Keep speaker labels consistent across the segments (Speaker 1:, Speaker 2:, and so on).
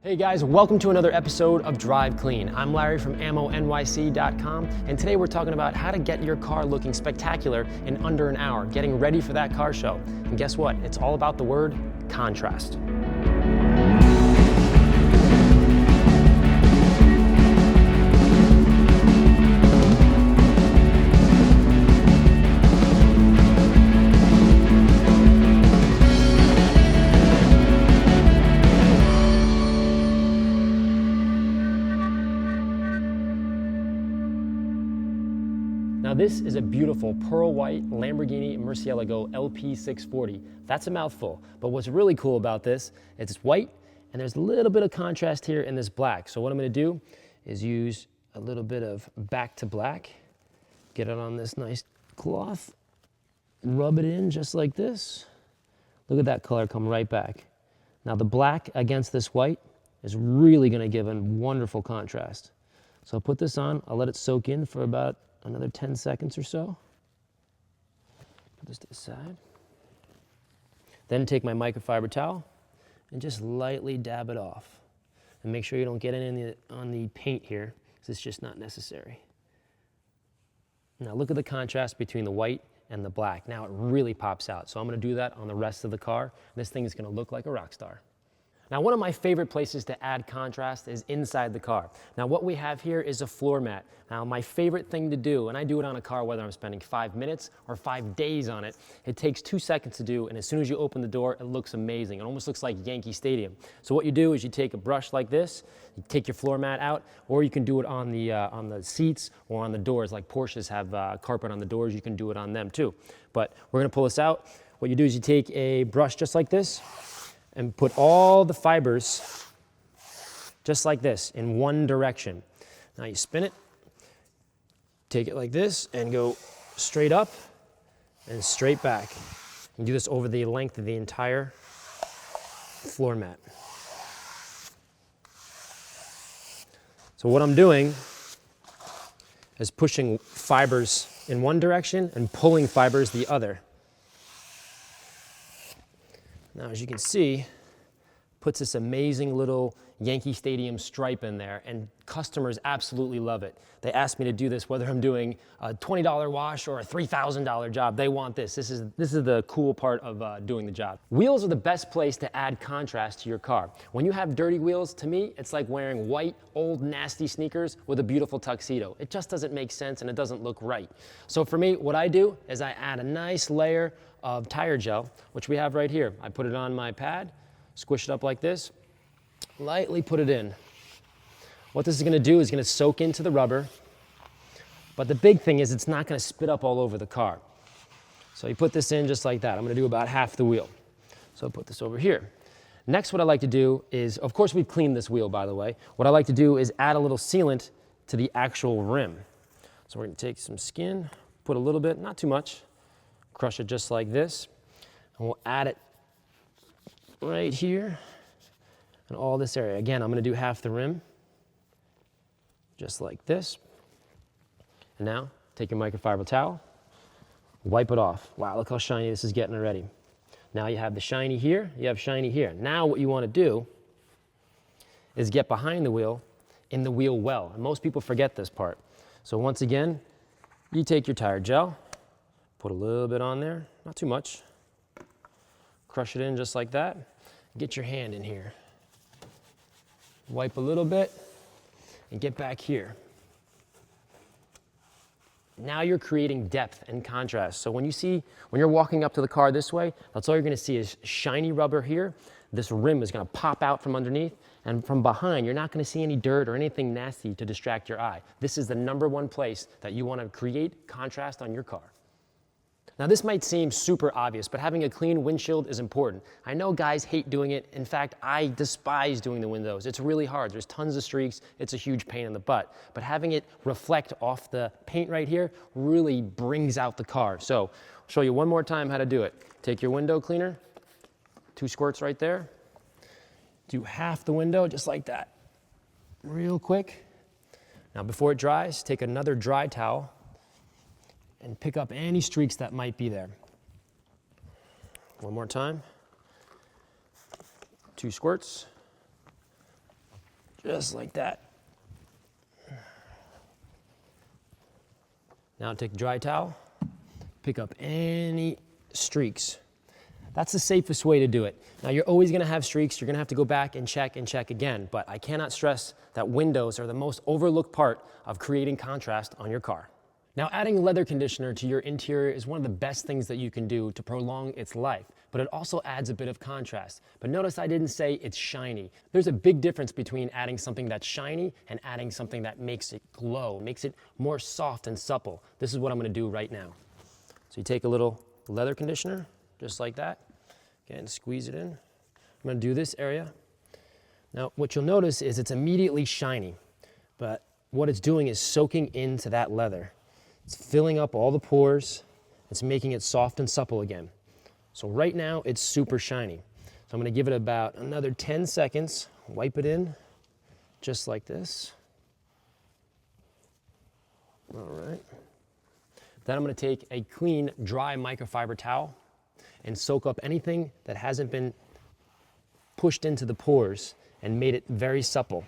Speaker 1: Hey guys, welcome to another episode of Drive Clean. I'm Larry from AmmoNYC.com, and today we're talking about how to get your car looking spectacular in under an hour, getting ready for that car show. And guess what? It's all about the word contrast. Now this is a beautiful pearl white Lamborghini Murcielago LP640. That's a mouthful, but what's really cool about this is it's white and there's a little bit of contrast here in this black. So what I'm gonna do is use a little bit of back to black, get it on this nice cloth, rub it in just like this. Look at that color come right back. Now the black against this white is really gonna give a wonderful contrast. So I'll put this on, I'll let it soak in for about another 10 seconds or so. Put this to the side. Then take my microfiber towel and just lightly dab it off. And make sure you don't get it on the paint here, because it's just not necessary. Now look at the contrast between the white and the black. Now it really pops out. So I'm gonna do that on the rest of the car. This thing is gonna look like a rock star. Now, one of my favorite places to add contrast is inside the car. Now, what we have here is a floor mat. Now, my favorite thing to do, and I do it on a car whether I'm spending 5 minutes or 5 days on it, it takes 2 seconds to do, and as soon as you open the door, it looks amazing. It almost looks like Yankee Stadium. So what you do is you take a brush like this, you take your floor mat out, or you can do it on the seats or on the doors, like Porsches have carpet on the doors, you can do it on them too. But we're gonna pull this out. What you do is you take a brush just like this, and put all the fibers just like this in one direction. Now you spin it, take it like this, and go straight up and straight back. And do this over the length of the entire floor mat. So what I'm doing is pushing fibers in one direction and pulling fibers the other. Now, as you can see, puts this amazing little Yankee Stadium stripe in there, and customers absolutely love it. They ask me to do this whether I'm doing a $20 wash or a $3,000 job. They want this. This is the cool part of doing the job. Wheels are the best place to add contrast to your car. When you have dirty wheels, to me, it's like wearing white, old, nasty sneakers with a beautiful tuxedo. It just doesn't make sense and it doesn't look right. So for me, what I do is I add a nice layer of tire gel, which we have right here. I put it on my pad, squish it up like this, lightly put it in. What this is gonna do is gonna soak into the rubber, but the big thing is it's not gonna spit up all over the car. So you put this in just like that. I'm gonna do about half the wheel. So I'll put this over here. Next, what I like to do is, of course we've cleaned this wheel, by the way. What I like to do is add a little sealant to the actual rim. So we're gonna take some skin, put a little bit, not too much, crush it just like this, and we'll add it right here and all this area. Again, I'm gonna do half the rim, just like this. And now, take your microfiber towel, wipe it off. Wow, look how shiny this is getting already. Now you have the shiny here, you have shiny here. Now what you wanna do is get behind the wheel in the wheel well. And most people forget this part. So once again, you take your tire gel, put a little bit on there, not too much. Crush it in just like that. Get your hand in here. Wipe a little bit and get back here. Now you're creating depth and contrast. So when you're walking up to the car this way, that's all you're gonna see is shiny rubber here. This rim is gonna pop out from underneath, and from behind, you're not gonna see any dirt or anything nasty to distract your eye. This is the #1 place that you wanna create contrast on your car. Now this might seem super obvious, but having a clean windshield is important. I know guys hate doing it. In fact, I despise doing the windows. It's really hard. There's tons of streaks. It's a huge pain in the butt. But having it reflect off the paint right here really brings out the car. So I'll show you one more time how to do it. Take your window cleaner, 2 squirts right there. Do half the window just like that, real quick. Now before it dries, take another dry towel and pick up any streaks that might be there. One more time. 2 squirts. just like that. Now take a dry towel, pick up any streaks. That's the safest way to do it. Now you're always gonna have streaks, you're gonna have to go back and check again, but I cannot stress that windows are the most overlooked part of creating contrast on your car. Now adding leather conditioner to your interior is one of the best things that you can do to prolong its life, but it also adds a bit of contrast. But notice I didn't say it's shiny. There's a big difference between adding something that's shiny and adding something that makes it glow, makes it more soft and supple. This is what I'm gonna do right now. So you take a little leather conditioner, just like that. Again, squeeze it in. I'm gonna do this area. Now, what you'll notice is it's immediately shiny, but what it's doing is soaking into that leather. It's filling up all the pores. It's making it soft and supple again. So right now, it's super shiny. So I'm gonna give it about another 10 seconds, wipe it in, just like this. All right. Then I'm gonna take a clean, dry microfiber towel and soak up anything that hasn't been pushed into the pores and made it very supple.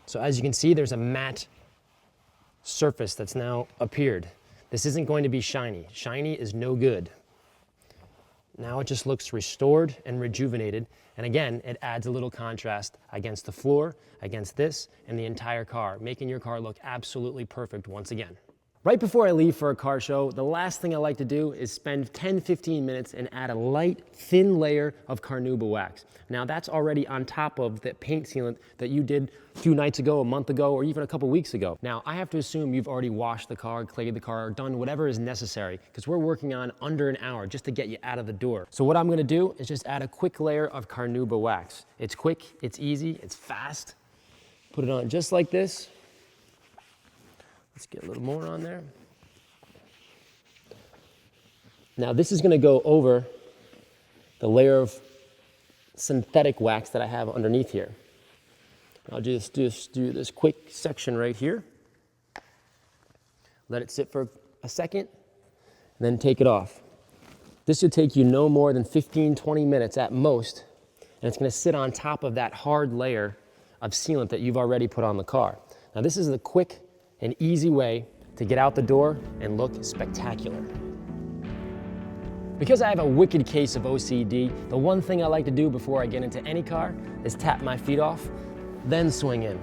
Speaker 1: So as you can see, there's a matte surface that's now appeared. This isn't going to be shiny. Shiny is no good. Now it just looks restored and rejuvenated. And again, it adds a little contrast against the floor, against this, and the entire car, making your car look absolutely perfect once again. Right before I leave for a car show, the last thing I like to do is spend 10-15 minutes and add a light, thin layer of carnauba wax. Now that's already on top of the paint sealant that you did a few nights ago, a month ago, or even a couple weeks ago. Now I have to assume you've already washed the car, clayed the car, or done whatever is necessary, because we're working on under an hour just to get you out of the door. So what I'm gonna do is just add a quick layer of carnauba wax. It's quick, it's easy, it's fast. Put it on just like this. Let's get a little more on there. Now this is gonna go over the layer of synthetic wax that I have underneath here. I'll just do this quick section right here. Let it sit for a second, and then take it off. This should take you no more than 15-20 minutes at most, and it's gonna sit on top of that hard layer of sealant that you've already put on the car. Now this is the quick and easy way to get out the door and look spectacular. Because I have a wicked case of OCD, the one thing I like to do before I get into any car is tap my feet off, then swing in.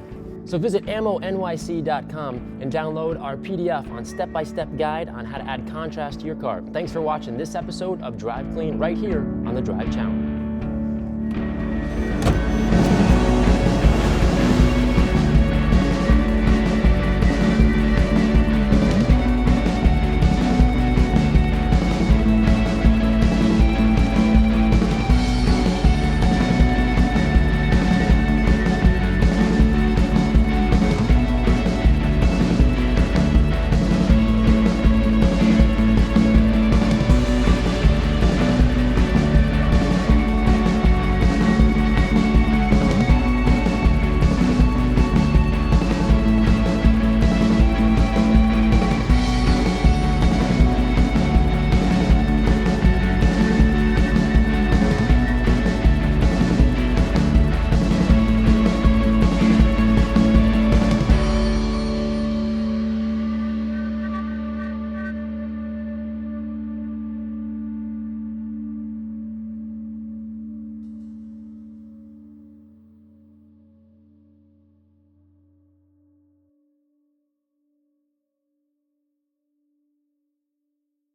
Speaker 1: So visit ammonyc.com and download our PDF on step-by-step guide on how to add contrast to your car. Thanks for watching this episode of Drive Clean right here on the Drive Channel.